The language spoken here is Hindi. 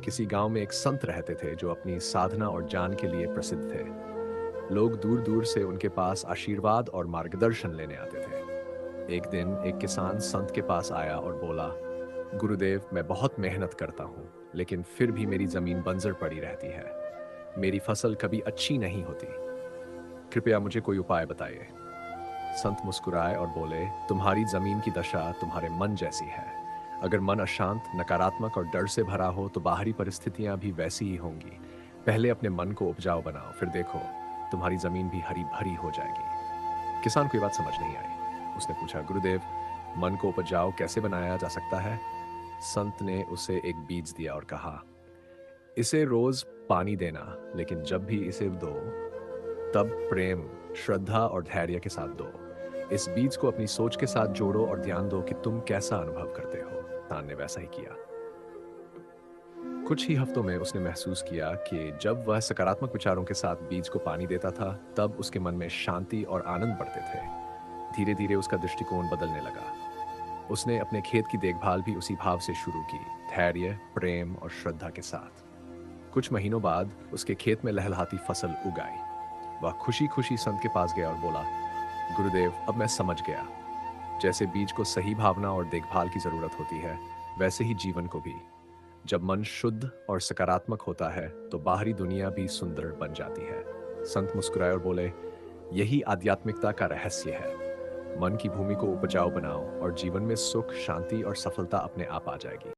किसी गांव में एक संत रहते थे जो अपनी साधना और ज्ञान के लिए प्रसिद्ध थे। लोग दूर दूर से उनके पास आशीर्वाद और मार्गदर्शन लेने आते थे। एक दिन एक किसान संत के पास आया और बोला, गुरुदेव, मैं बहुत मेहनत करता हूँ, लेकिन फिर भी मेरी जमीन बंजर पड़ी रहती है। मेरी फसल कभी अच्छी नहीं होती। कृपया मुझे कोई उपाय बताइए। संत मुस्कुराए और बोले, तुम्हारी जमीन की दशा तुम्हारे मन जैसी है। अगर मन अशांत, नकारात्मक और डर से भरा हो तो बाहरी परिस्थितियां भी वैसी ही होंगी। पहले अपने मन को उपजाऊ बनाओ, फिर देखो तुम्हारी जमीन भी हरी भरी हो जाएगी। किसान को ये बात समझ नहीं आई। उसने पूछा, गुरुदेव, मन को उपजाऊ कैसे बनाया जा सकता है? संत ने उसे एक बीज दिया और कहा, इसे रोज पानी देना, लेकिन जब भी इसे दो तब प्रेम, श्रद्धा और धैर्य के साथ दो। इस बीज को अपनी सोच के साथ जोड़ो और ध्यान दो कि तुम कैसा अनुभव करते हो। तान ने वैसा ही किया। कुछ ही हफ्तों में उसने महसूस किया कि जब वह सकारात्मक विचारों के साथ बीज को पानी देता था, तब उसके मन में शांति और आनंद बढ़ते थे। धीरे धीरे उसका दृष्टिकोण बदलने लगा। उसने अपने खेत की देखभाल भी उसी भाव से शुरू की, धैर्य, प्रेम और श्रद्धा के साथ। कुछ महीनों बाद उसके खेत में लहलहाती फसल उग आई। वह खुशी खुशी संत के पास गया और बोला, गुरुदेव, अब मैं समझ गया। जैसे बीज को सही भावना और देखभाल की जरूरत होती है, वैसे ही जीवन को भी। जब मन शुद्ध और सकारात्मक होता है तो बाहरी दुनिया भी सुंदर बन जाती है। संत मुस्कुराए और बोले, यही आध्यात्मिकता का रहस्य है। मन की भूमि को उपजाऊ बनाओ और जीवन में सुख, शांति और सफलता अपने आप आ जाएगी।